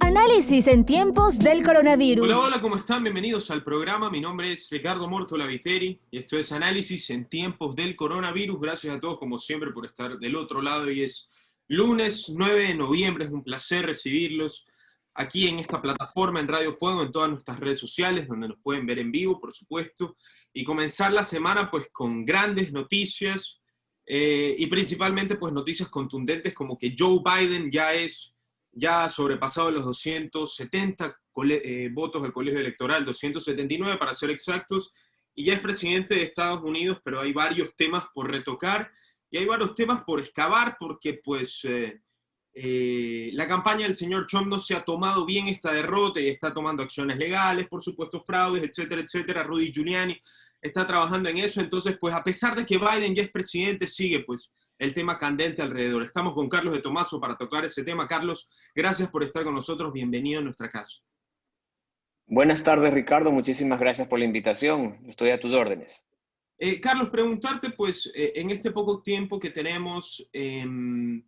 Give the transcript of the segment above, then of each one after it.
Análisis en tiempos del coronavirus. Hola, hola, ¿cómo están? Bienvenidos al programa. Mi nombre es Ricardo Mortola Viteri y esto es Análisis en tiempos del coronavirus. Gracias a todos, como siempre, por estar del otro lado. Hoy es lunes 9 de noviembre. Es un placer recibirlos aquí en esta plataforma, en Radio Fuego, en todas nuestras redes sociales, donde nos pueden ver en vivo, por supuesto, y comenzar la semana pues con grandes noticias y principalmente pues noticias contundentes como que Joe Biden ya ha sobrepasado los 270 votos del colegio electoral, 279 para ser exactos, y ya es presidente de Estados Unidos, pero hay varios temas por retocar y hay varios temas por excavar porque la campaña del señor Trump no se ha tomado bien esta derrota y está tomando acciones legales, por supuesto fraudes, etcétera, etcétera. Rudy Giuliani está trabajando en eso, entonces pues a pesar de que Biden ya es presidente, sigue pues el tema candente alrededor. Estamos con Carlos de Tomaso para tocar ese tema. Carlos, gracias por estar con nosotros, bienvenido a nuestra casa. Buenas tardes, Ricardo. Muchísimas gracias por la invitación. Estoy a tus órdenes. Carlos, preguntarte, pues, en este poco tiempo que tenemos, ¿qué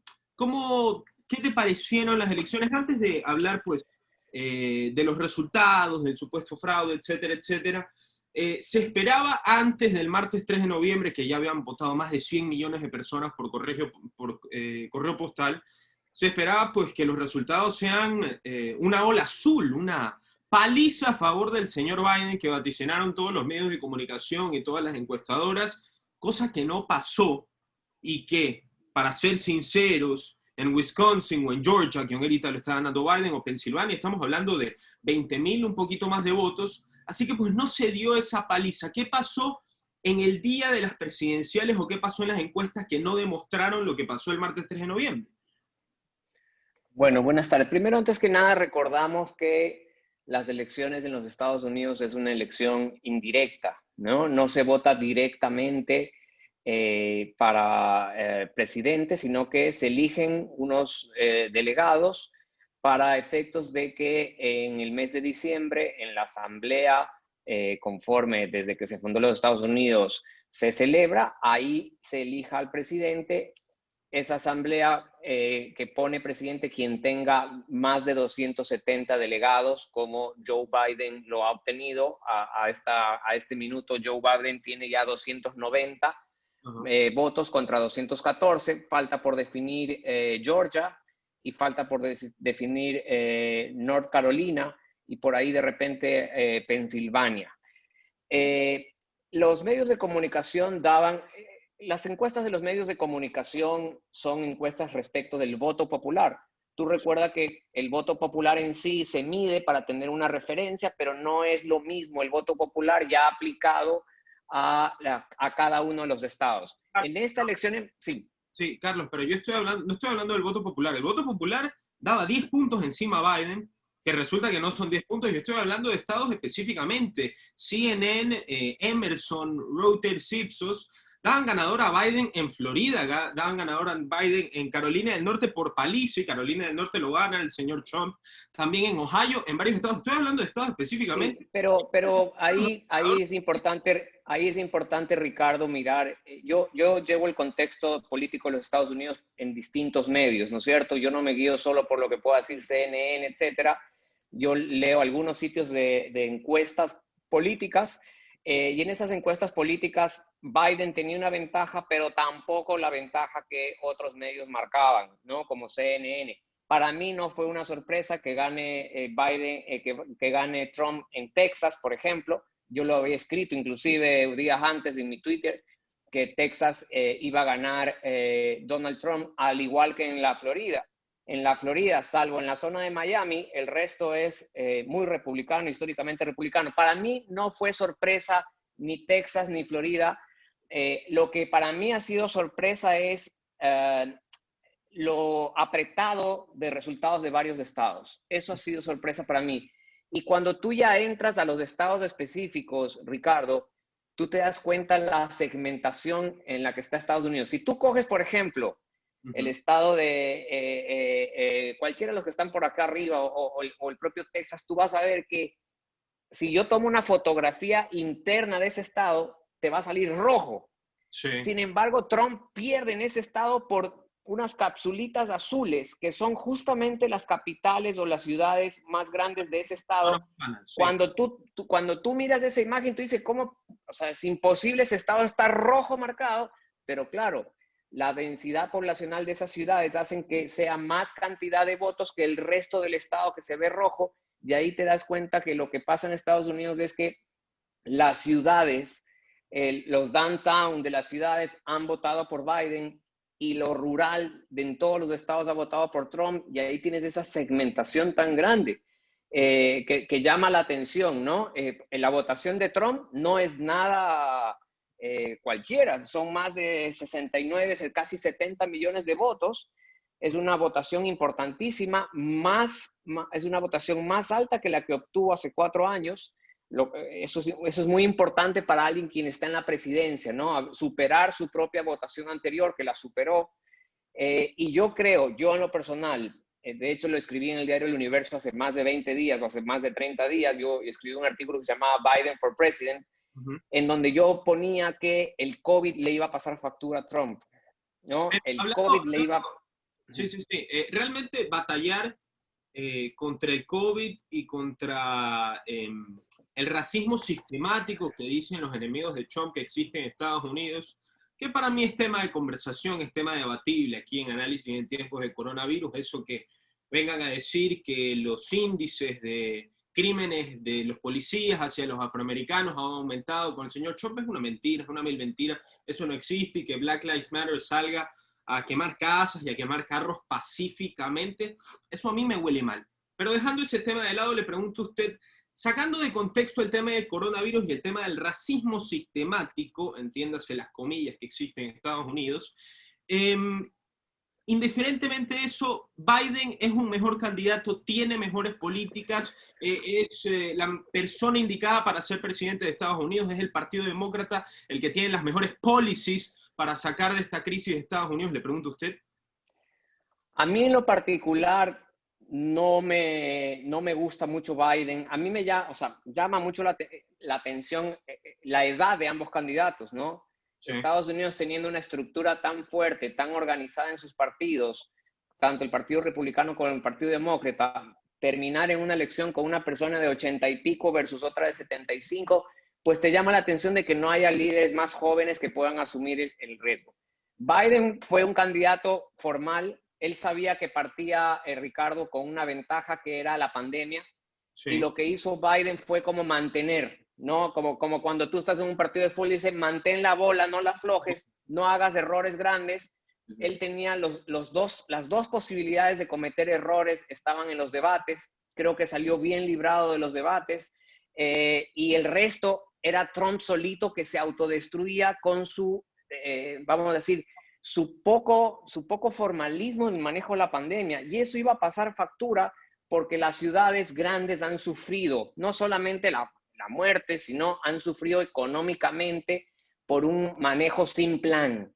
te parecieron las elecciones? Antes de hablar, pues, de los resultados, del supuesto fraude, etcétera, etcétera, se esperaba antes del martes 3 de noviembre, que ya habían votado más de 100 millones de personas por correo postal, se esperaba, pues, que los resultados sean una ola azul, una paliza a favor del señor Biden que vaticinaron todos los medios de comunicación y todas las encuestadoras, cosa que no pasó y que, para ser sinceros, en Wisconsin o en Georgia, que ahorita lo está ganando Biden, o Pensilvania, estamos hablando de 20,000, un poquito más de votos, así que pues no se dio esa paliza. ¿Qué pasó en el día de las presidenciales o qué pasó en las encuestas que no demostraron lo que pasó el martes 3 de noviembre? Bueno, buenas tardes. Primero, antes que nada, recordamos que las elecciones en los Estados Unidos es una elección indirecta, ¿no? No se vota directamente para presidente, sino que se eligen unos delegados para efectos de que en el mes de diciembre, en la asamblea conforme desde que se fundó los Estados Unidos, se celebra, ahí se elija al presidente. Esa asamblea que pone presidente quien tenga más de 270 delegados, como Joe Biden lo ha obtenido. A este minuto Joe Biden tiene ya 290 votos contra 214. Falta por definir Georgia y falta por definir North Carolina y por ahí de repente Pensilvania. Los medios de comunicación daban... Las encuestas de los medios de comunicación son encuestas respecto del voto popular. Tú recuerda que el voto popular en sí se mide para tener una referencia, pero no es lo mismo el voto popular ya aplicado a cada uno de los estados. En esta elección, sí. Sí, Carlos, pero yo no estoy hablando del voto popular. El voto popular daba 10 puntos encima a Biden, que resulta que no son 10 puntos. Yo estoy hablando de estados específicamente. CNN, Emerson, Reuters, Ipsos, daban ganador a Biden en Florida, daban ganador a Biden en Carolina del Norte por paliza, y Carolina del Norte lo gana el señor Trump. También en Ohio, en varios estados. Estoy hablando de estados específicamente. Sí, pero ahí es importante, Ricardo, mirar. Yo llevo el contexto político de los Estados Unidos en distintos medios, ¿no es cierto? Yo no me guío solo por lo que pueda decir CNN, etcétera. Yo leo algunos sitios de encuestas políticas y en esas encuestas políticas Biden tenía una ventaja, pero tampoco la ventaja que otros medios marcaban, ¿no? Como CNN. Para mí no fue una sorpresa que gane Biden, que gane Trump en Texas, por ejemplo. Yo lo había escrito inclusive días antes en mi Twitter, que Texas iba a ganar Donald Trump, al igual que en la Florida. En la Florida, salvo en la zona de Miami, el resto es muy republicano, históricamente republicano. Para mí no fue sorpresa ni Texas ni Florida. Lo que para mí ha sido sorpresa es lo apretado de resultados de varios estados. Eso ha sido sorpresa para mí. Y cuando tú ya entras a los estados específicos, Ricardo, tú te das cuenta la segmentación en la que está Estados Unidos. Si tú coges, por ejemplo, el estado de cualquiera de los que están por acá arriba o el propio Texas, tú vas a ver que si yo tomo una fotografía interna de ese estado, te va a salir rojo. Sí. Sin embargo, Trump pierde en ese estado por unas capsulitas azules que son justamente las capitales o las ciudades más grandes de ese estado. Sí. Cuando tú miras esa imagen, tú dices, ¿cómo? O sea, es imposible, ese estado está rojo marcado, pero claro, la densidad poblacional de esas ciudades hacen que sea más cantidad de votos que el resto del estado que se ve rojo, y ahí te das cuenta que lo que pasa en Estados Unidos es que las ciudades, los downtown de las ciudades han votado por Biden y lo rural en todos los estados ha votado por Trump, y ahí tienes esa segmentación tan grande que llama la atención, ¿no? La votación de Trump no es nada cualquiera, son más de 69, casi 70 millones de votos. Es una votación importantísima, es una votación más alta que la que obtuvo hace 4 años. Eso es muy importante para alguien quien está en la presidencia, ¿no? Superar su propia votación anterior, que la superó. Y yo creo, yo en lo personal, de hecho lo escribí en el diario El Universo hace más de 20 días o hace más de 30 días, yo escribí un artículo que se llamaba Biden for President, en donde yo ponía que el COVID le iba a pasar factura a Trump, ¿no? El COVID le iba... Sí. Realmente batallar contra el COVID y contra el racismo sistemático que dicen los enemigos de Trump que existe en Estados Unidos, que para mí es tema de conversación, es tema debatible aquí en Análisis en tiempos de coronavirus, eso que vengan a decir que los índices de crímenes de los policías hacia los afroamericanos han aumentado con el señor Trump es una mentira, es una mil mentira, eso no existe, y que Black Lives Matter salga a quemar casas y a quemar carros pacíficamente, eso a mí me huele mal. Pero dejando ese tema de lado, le pregunto a usted, sacando de contexto el tema del coronavirus y el tema del racismo sistemático, entiéndase las comillas que existen en Estados Unidos, indiferentemente de eso, Biden es un mejor candidato, tiene mejores políticas, es la persona indicada para ser presidente de Estados Unidos, es el Partido Demócrata el que tiene las mejores policies para sacar de esta crisis de Estados Unidos. Le pregunto a usted. A mí en lo particular no me gusta mucho Biden. A mí llama mucho la atención la edad de ambos candidatos, ¿no? Sí. Estados Unidos teniendo una estructura tan fuerte, tan organizada en sus partidos, tanto el Partido Republicano como el Partido Demócrata, terminar en una elección con una persona de 80 y pico versus otra de 75, pues te llama la atención de que no haya líderes más jóvenes que puedan asumir el riesgo. Biden fue un candidato formal. Él sabía que partía, Ricardo, con una ventaja que era la pandemia. Sí. Y lo que hizo Biden fue como mantener, ¿no? Como cuando tú estás en un partido de fútbol y dice, mantén la bola, no la aflojes, no hagas errores grandes. Sí. Él tenía las dos posibilidades de cometer errores, estaban en los debates. Creo que salió bien librado de los debates. Y el resto era Trump solito que se autodestruía con su, vamos a decir, su poco formalismo en el manejo de la pandemia. Y eso iba a pasar factura porque las ciudades grandes han sufrido no solamente la muerte, sino han sufrido económicamente por un manejo sin plan.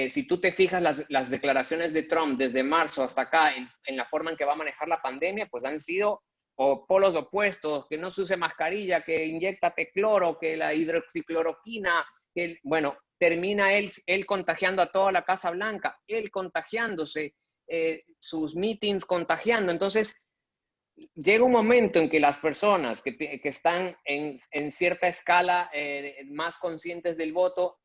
Si tú te fijas las declaraciones de Trump desde marzo hasta acá en la forma en que va a manejar la pandemia, pues han sido polos opuestos, que no se use mascarilla, que inyéctate cloro, que la hidroxicloroquina, que, bueno, termina él contagiando a toda la Casa Blanca, él contagiándose, sus meetings contagiando. Entonces, llega un momento en que las personas que están en cierta escala más conscientes del voto,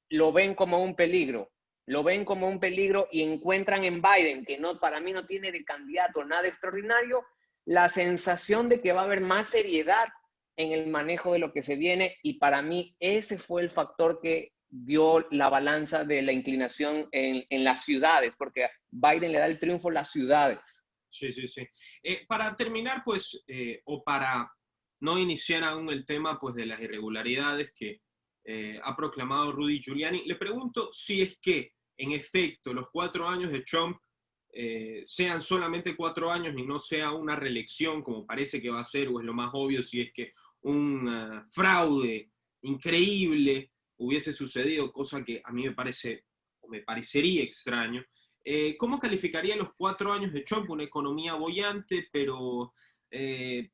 lo ven como un peligro. Lo ven como un peligro y encuentran en Biden, que para mí no tiene de candidato nada extraordinario, la sensación de que va a haber más seriedad en el manejo de lo que se viene, y para mí ese fue el factor que dio la balanza de la inclinación en las ciudades, porque a Biden le da el triunfo a las ciudades. Sí. Para terminar, pues, o para no iniciar aún el tema, pues, de las irregularidades que ha proclamado Rudy Giuliani, le pregunto si es que, en efecto, los 4 años de Trump sean solamente 4 años y no sea una reelección como parece que va a ser, o es lo más obvio, si es que un fraude increíble hubiese sucedido, cosa que a mí me parece, o me parecería extraño. ¿Cómo calificaría los 4 años de Trump? Una economía boyante, pero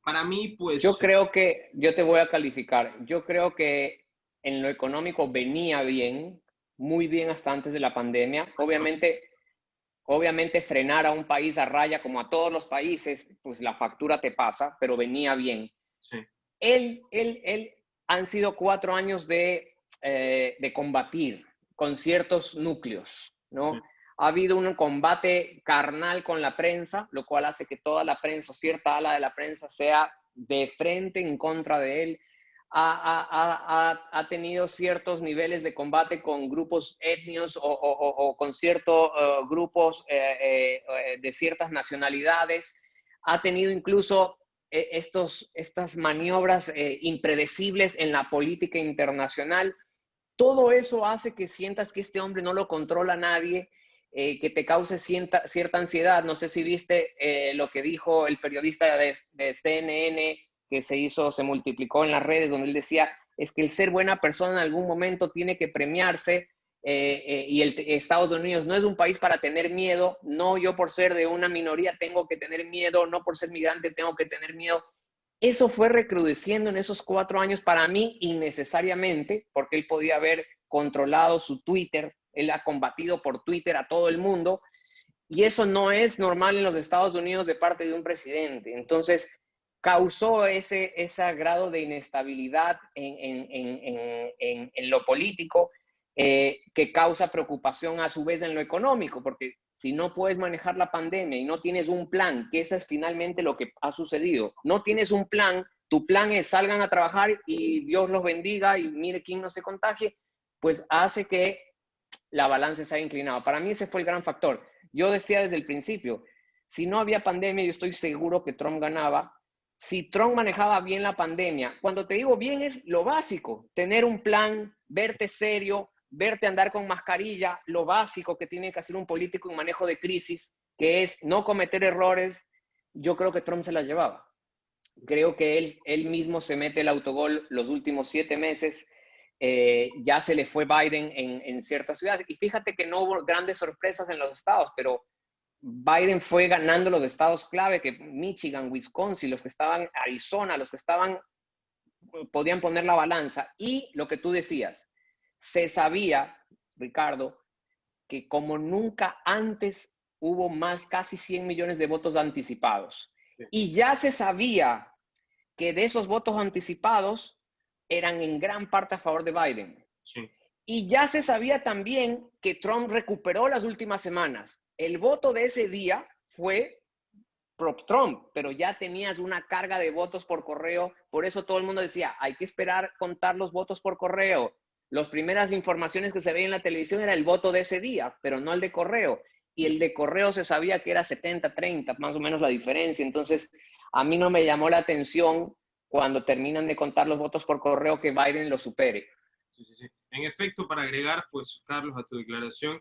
para mí, pues... Yo te voy a calificar. Yo creo que en lo económico venía bien, muy bien hasta antes de la pandemia. Obviamente, Obviamente frenar a un país a raya, como a todos los países, pues la factura te pasa, pero venía bien. Sí. Él han sido 4 años de combatir con ciertos núcleos, ¿no? Sí. Ha habido un combate carnal con la prensa, lo cual hace que toda la prensa, o cierta ala de la prensa, sea de frente en contra de él. Ha tenido ciertos niveles de combate con grupos etnios o con ciertos grupos de ciertas nacionalidades. Ha tenido incluso estas maniobras impredecibles en la política internacional. Todo eso hace que sientas que este hombre no lo controla nadie, que te cause cierta ansiedad. No sé si viste lo que dijo el periodista de CNN que se multiplicó en las redes, donde él decía, es que el ser buena persona en algún momento tiene que premiarse, y Estados Unidos no es un país para tener miedo. No, yo por ser de una minoría tengo que tener miedo, no por ser migrante tengo que tener miedo. Eso fue recrudeciendo en esos 4 años, para mí innecesariamente, porque él podía haber controlado su Twitter. Él ha combatido por Twitter a todo el mundo, y eso no es normal en los Estados Unidos de parte de un presidente. Entonces, causó ese grado de inestabilidad en lo político, que causa preocupación a su vez en lo económico, porque si no puedes manejar la pandemia y no tienes un plan, que eso es finalmente lo que ha sucedido, no tienes un plan, tu plan es salgan a trabajar y Dios los bendiga y mire quién no se contagie, pues hace que la balanza se haya inclinado. Para mí ese fue el gran factor. Yo decía desde el principio, si no había pandemia, yo estoy seguro que Trump ganaba. Si Trump manejaba bien la pandemia, cuando te digo bien es lo básico, tener un plan, verte serio, verte andar con mascarilla, lo básico que tiene que hacer un político en manejo de crisis, que es no cometer errores. Yo creo que Trump se la llevaba. Creo que él mismo se mete el autogol los últimos 7 meses. Ya se le fue Biden en ciertas ciudades. Y fíjate que no hubo grandes sorpresas en los estados, pero Biden fue ganando los estados clave, que Michigan, Wisconsin, los que estaban, Arizona, los que estaban, podían poner la balanza. Y lo que tú decías, se sabía, Ricardo, que como nunca antes hubo casi 100 millones de votos anticipados. Sí. Y ya se sabía que de esos votos anticipados eran en gran parte a favor de Biden. Sí. Y ya se sabía también que Trump recuperó las últimas semanas. El voto de ese día fue pro-Trump, pero ya tenías una carga de votos por correo. Por eso todo el mundo decía, hay que esperar contar los votos por correo. Las primeras informaciones que se veían en la televisión era el voto de ese día, pero no el de correo. Y el de correo se sabía que era 70-30, más o menos la diferencia. Entonces, a mí no me llamó la atención cuando terminan de contar los votos por correo que Biden lo supere. Sí, sí, sí. En efecto, para agregar, pues, Carlos, a tu declaración,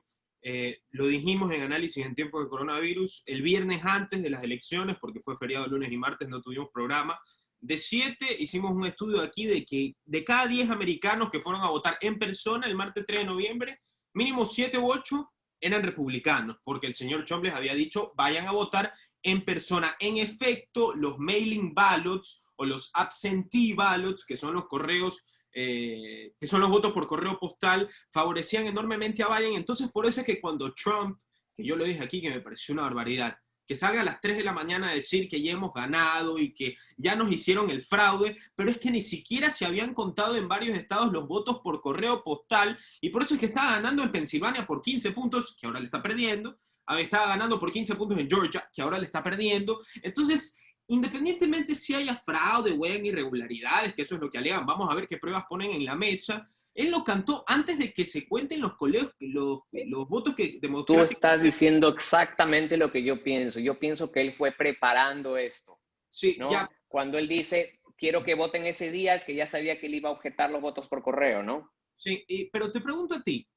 lo dijimos en análisis en tiempos de coronavirus, el viernes antes de las elecciones, porque fue feriado lunes y martes, no tuvimos programa. De 7 hicimos un estudio aquí de que de cada 10 americanos que fueron a votar en persona el martes 3 de noviembre, mínimo 7 u 8 eran republicanos, porque el señor Trump les había dicho, vayan a votar en persona. En efecto, los mailing ballots o los absentee ballots, que son los correos, que son los votos por correo postal, favorecían enormemente a Biden. Entonces, por eso es que cuando Trump, que yo lo dije aquí, que me pareció una barbaridad, que salga a las 3 de la mañana a decir que ya hemos ganado y que ya nos hicieron el fraude, pero es que ni siquiera se habían contado en varios estados los votos por correo postal, y por eso es que estaba ganando en Pensilvania por 15 puntos, que ahora le está perdiendo, estaba ganando por 15 puntos en Georgia, que ahora le está perdiendo. Entonces, independientemente si haya fraude o hayan irregularidades, que eso es lo que alegan, vamos a ver qué pruebas ponen en la mesa. Él lo cantó antes de que se cuenten los votos que democráticos. Tú estás diciendo exactamente lo que yo pienso. Yo pienso que él fue preparando esto. Sí, ¿no? ya. Cuando él dice, quiero que voten ese día, es que ya sabía que él iba a objetar los votos por correo, ¿no? Sí, pero te pregunto a ti,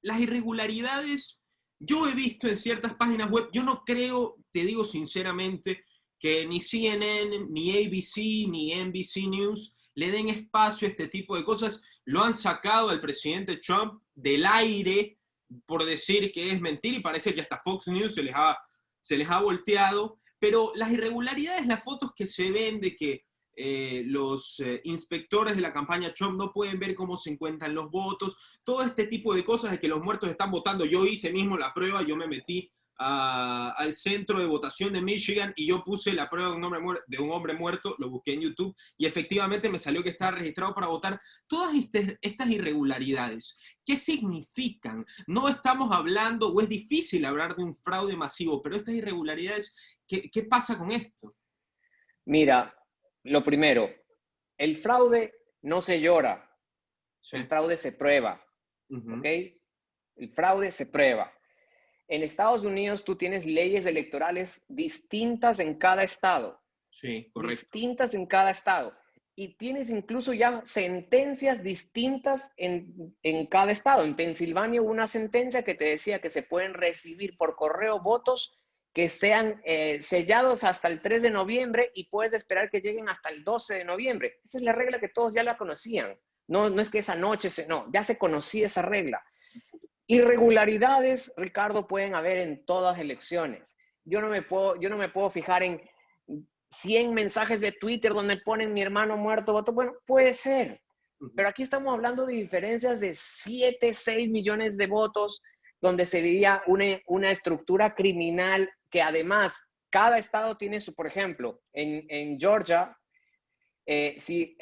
las irregularidades, yo he visto en ciertas páginas web, yo no creo, te digo sinceramente, que ni CNN, ni ABC, ni NBC News le den espacio a este tipo de cosas. Lo han sacado al presidente Trump del aire por decir que es mentira, y parece que hasta Fox News se les ha volteado. Pero las irregularidades, las fotos que se ven de que los inspectores de la campaña Trump no pueden ver cómo se encuentran los votos, todo este tipo de cosas de que los muertos están votando. Yo hice mismo la prueba, yo me metí al centro de votación de Michigan y yo puse la prueba de un hombre muerto, lo busqué en YouTube y efectivamente me salió que estaba registrado para votar. Todas estas irregularidades, ¿qué significan? No estamos hablando, o es difícil hablar de un fraude masivo, pero estas irregularidades, ¿qué pasa con esto? Mira, lo primero, el fraude no se llora, Sí. el fraude se prueba, ¿ok? El fraude se prueba. En Estados Unidos tú tienes leyes electorales distintas en cada estado. Sí, correcto. Distintas en cada estado. Y tienes incluso ya sentencias distintas en cada estado. En Pensilvania hubo una sentencia que te decía que se pueden recibir por correo votos que sean sellados hasta el 3 de noviembre y puedes esperar que lleguen hasta el 12 de noviembre. Esa es la regla que todos ya la conocían. No, no es que esa noche, no, ya se conocía esa regla. Irregularidades, Ricardo, pueden haber en todas elecciones. Yo no me puedo fijar en 100 mensajes de Twitter donde ponen mi hermano muerto, voto. Bueno, puede ser. Pero aquí estamos hablando de diferencias de 7, 6 millones de votos, donde sería una estructura criminal que además cada estado tiene su, por ejemplo, en Georgia, si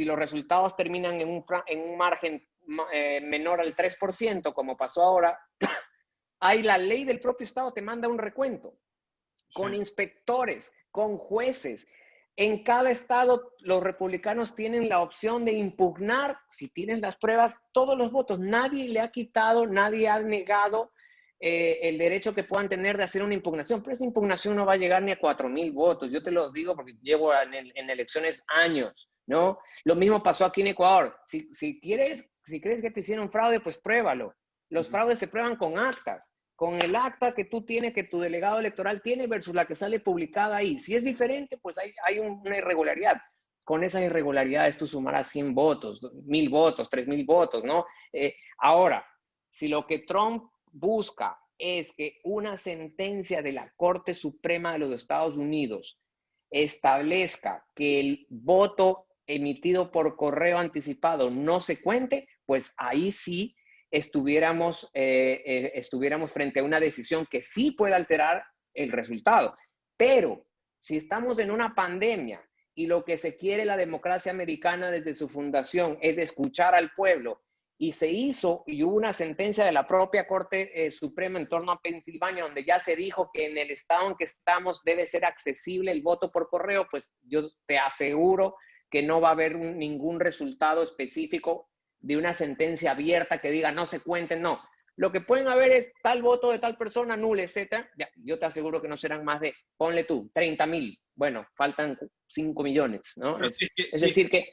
los resultados terminan en un margen menor al 3%, como pasó ahora, hay la ley del propio estado, te manda un recuento con inspectores, con jueces. En cada estado los republicanos tienen la opción de impugnar, si tienen las pruebas, todos los votos. Nadie le ha quitado, nadie ha negado el derecho que puedan tener de hacer una impugnación, pero esa impugnación no va a llegar ni a 4,000 votos. Yo te lo digo porque llevo en elecciones años, ¿no? Lo mismo pasó aquí en Ecuador. Si crees que te hicieron fraude, pues pruébalo. Los fraudes se prueban con actas, con el acta que tú tienes, que tu delegado electoral tiene versus la que sale publicada ahí. Si es diferente, pues hay una irregularidad. Con esas irregularidades tú sumarás 100 votos, 1,000 votos, 3,000 votos, ¿no? Ahora, si lo que Trump busca es que una sentencia de la Corte Suprema de los Estados Unidos establezca que el voto emitido por correo anticipado no se cuente, pues ahí sí estuviéramos frente a una decisión que sí puede alterar el resultado. Pero si estamos en una pandemia y lo que se quiere la democracia americana desde su fundación es escuchar al pueblo, y se hizo, y hubo una sentencia de la propia Corte Suprema en torno a Pensilvania, donde ya se dijo que en el estado en que estamos debe ser accesible el voto por correo, pues yo te aseguro que no va a haber ningún resultado específico de una sentencia abierta que diga no se cuenten, no. Lo que pueden haber es tal voto de tal persona, nulo, etc. Ya, yo te aseguro que no serán más de, ponle tú, 30,000. Bueno, faltan 5 millones, ¿no? Es decir que...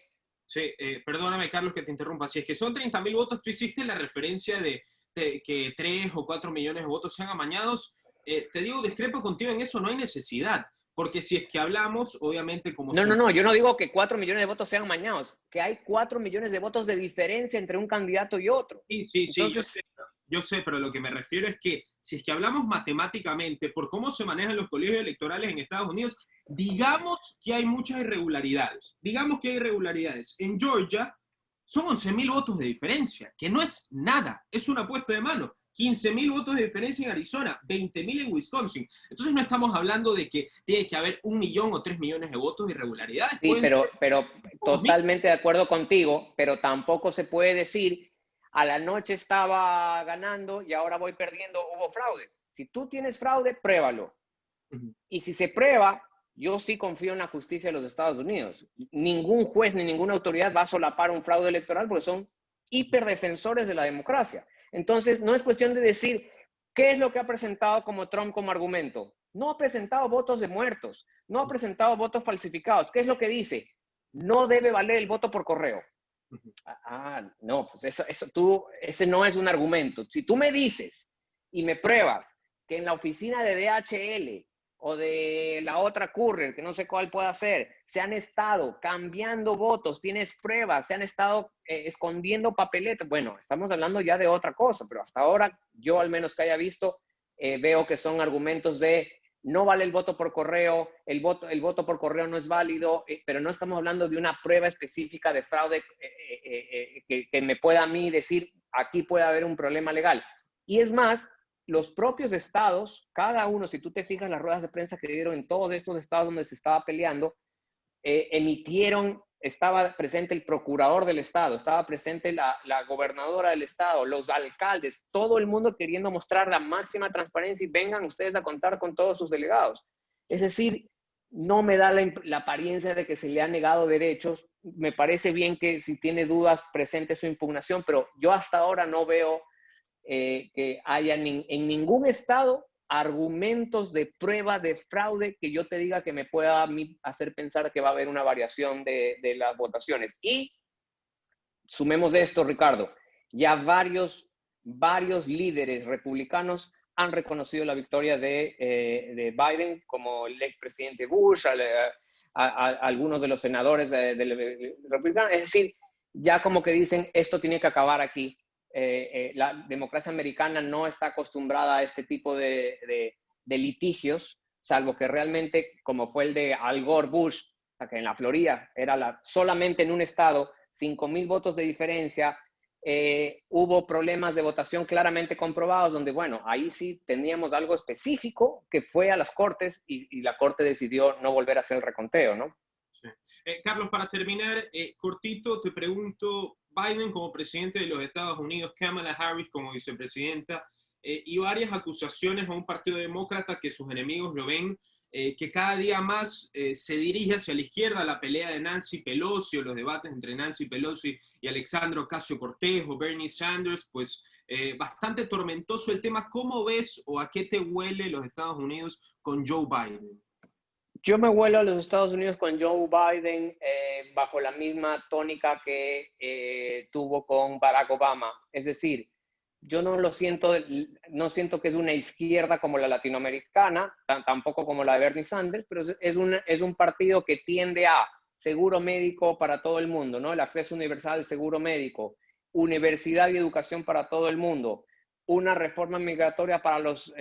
Sí, perdóname, Carlos, que te interrumpa. Si es que son 30,000 votos, tú hiciste la referencia de que 3 o 4 millones de votos sean amañados. Te digo, discrepo contigo en eso, no hay necesidad. Porque si es que hablamos, obviamente, como... No, yo no digo que 4 millones de votos sean amañados, que hay 4 millones de votos de diferencia entre un candidato y otro. Sí, entonces... yo sé, pero lo que me refiero es que si es que hablamos matemáticamente por cómo se manejan los colegios electorales en Estados Unidos, digamos que hay muchas irregularidades. Digamos que hay irregularidades. En Georgia son 11,000 votos de diferencia, que no es nada, es una apuesta de mano. 15,000 votos de diferencia en Arizona, 20,000 en Wisconsin. Entonces no estamos hablando de que tiene que haber 1 millón o 3 millones de votos de irregularidades. Sí, pero totalmente de acuerdo contigo, pero tampoco se puede decir a la noche estaba ganando y ahora voy perdiendo, hubo fraude. Si tú tienes fraude, pruébalo. Y si se prueba, yo sí confío en la justicia de los Estados Unidos. Ningún juez ni ninguna autoridad va a solapar un fraude electoral porque son hiperdefensores de la democracia. Entonces, no es cuestión de decir qué es lo que ha presentado como Trump como argumento. No ha presentado votos de muertos, no ha presentado votos falsificados. ¿Qué es lo que dice? No debe valer el voto por correo. No, pues ese no es un argumento. Si tú me dices y me pruebas que en la oficina de DHL o de la otra courier, que no sé cuál pueda ser, se han estado cambiando votos, tienes pruebas, se han estado escondiendo papeletas, bueno, estamos hablando ya de otra cosa, pero hasta ahora yo al menos que haya visto, veo que son argumentos de no vale el voto por correo, el voto por correo no es válido, pero no estamos hablando de una prueba específica de fraude que me pueda a mí decir, aquí puede haber un problema legal. Y es más, los propios estados, cada uno, si tú te fijas las ruedas de prensa que dieron en todos estos estados donde se estaba peleando, estaba presente el procurador del estado, estaba presente la gobernadora del estado, los alcaldes, todo el mundo queriendo mostrar la máxima transparencia y vengan ustedes a contar con todos sus delegados. Es decir, no me da la apariencia de que se le han negado derechos. Me parece bien que si tiene dudas presente su impugnación, pero yo hasta ahora no veo que haya en ningún estado argumentos de prueba de fraude que yo te diga que me pueda a mí hacer pensar que va a haber una variación de las votaciones. Y sumemos esto, Ricardo, ya varios líderes republicanos han reconocido la victoria de Biden, como el expresidente Bush, algunos de los senadores de republicanos. Es decir, ya como que dicen, esto tiene que acabar aquí. La democracia americana no está acostumbrada a este tipo de litigios, salvo que realmente, como fue el de Al Gore Bush, o sea, que en la Florida era solamente en un estado, 5,000 votos de diferencia, hubo problemas de votación claramente comprobados, donde, bueno, ahí sí teníamos algo específico que fue a las cortes y la corte decidió no volver a hacer el reconteo, ¿no? Sí. Carlos, para terminar, cortito, te pregunto, Biden como presidente de los Estados Unidos, Kamala Harris como vicepresidenta, y varias acusaciones a un partido demócrata que sus enemigos lo ven, que cada día más se dirige hacia la izquierda, la pelea de Nancy Pelosi o los debates entre Nancy Pelosi y Alexandra Ocasio-Cortez o Bernie Sanders, pues bastante tormentoso el tema. ¿Cómo ves o a qué te huele los Estados Unidos con Joe Biden? Yo me vuelo a los Estados Unidos con Joe Biden bajo la misma tónica que tuvo con Barack Obama. Es decir, yo no siento que es una izquierda como la latinoamericana, tampoco como la de Bernie Sanders, pero es un partido que tiende a seguro médico para todo el mundo, ¿no? El acceso universal al seguro médico, universidad y educación para todo el mundo, una reforma migratoria para los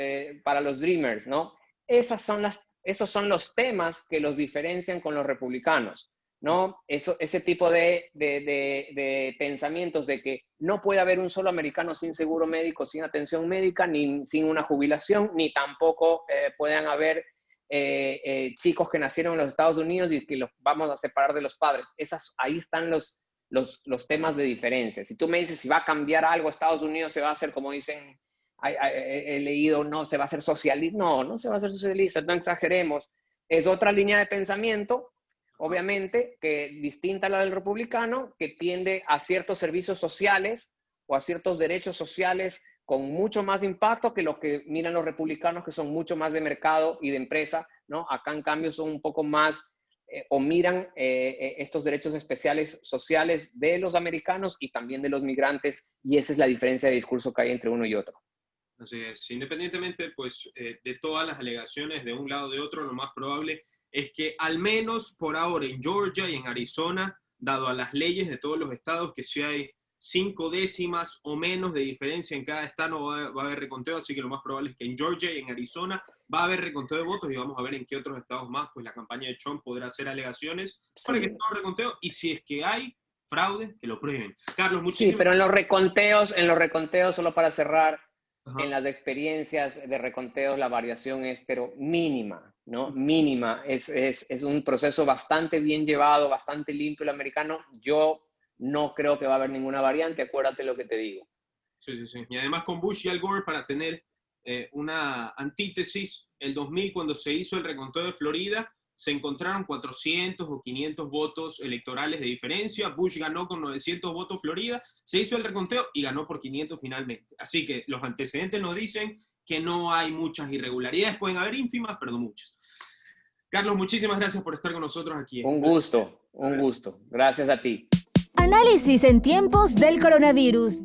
Dreamers, ¿no? Esos son los temas que los diferencian con los republicanos, ¿no? Ese tipo de pensamientos de que no puede haber un solo americano sin seguro médico, sin atención médica, ni sin una jubilación, ni tampoco puedan haber chicos que nacieron en los Estados Unidos y que los vamos a separar de los padres. Ahí están los temas de diferencia. Si tú me dices si va a cambiar algo, Estados Unidos se va a hacer, como dicen, he leído, no, se va a hacer socialista. No se va a hacer socialista, no exageremos. Es otra línea de pensamiento, obviamente, que distinta a la del republicano, que tiende a ciertos servicios sociales o a ciertos derechos sociales con mucho más impacto que lo que miran los republicanos, que son mucho más de mercado y de empresa, ¿no? Acá, en cambio, son un poco más, o miran estos derechos especiales sociales de los americanos y también de los migrantes, y esa es la diferencia de discurso que hay entre uno y otro. Así es. Independientemente pues, de todas las alegaciones de un lado o de otro, lo más probable es que al menos por ahora en Georgia y en Arizona, dado a las leyes de todos los estados, que si hay 5 décimas o menos de diferencia en cada estado va a haber reconteo, así que lo más probable es que en Georgia y en Arizona va a haber reconteo de votos y vamos a ver en qué otros estados más pues la campaña de Trump podrá hacer alegaciones para que todo reconteo, y si es que hay fraude, que lo prueben. Carlos, muchísimas Sí, pero en los reconteos, solo para cerrar, Ajá. en las experiencias de reconteos la variación es, pero mínima, ¿no? Mínima. Es un proceso bastante bien llevado, bastante limpio el americano. Yo no creo que va a haber ninguna variante, acuérdate lo que te digo. Sí. Y además con Bush y Al Gore, para tener una antítesis, el 2000 cuando se hizo el reconteo de Florida, se encontraron 400 o 500 votos electorales de diferencia. Bush ganó con 900 votos Florida, se hizo el reconteo y ganó por 500 finalmente. Así que los antecedentes nos dicen que no hay muchas irregularidades, pueden haber ínfimas, pero no muchas. Carlos, muchísimas gracias por estar con nosotros aquí. Un gusto. Gracias a ti. Análisis en tiempos del coronavirus.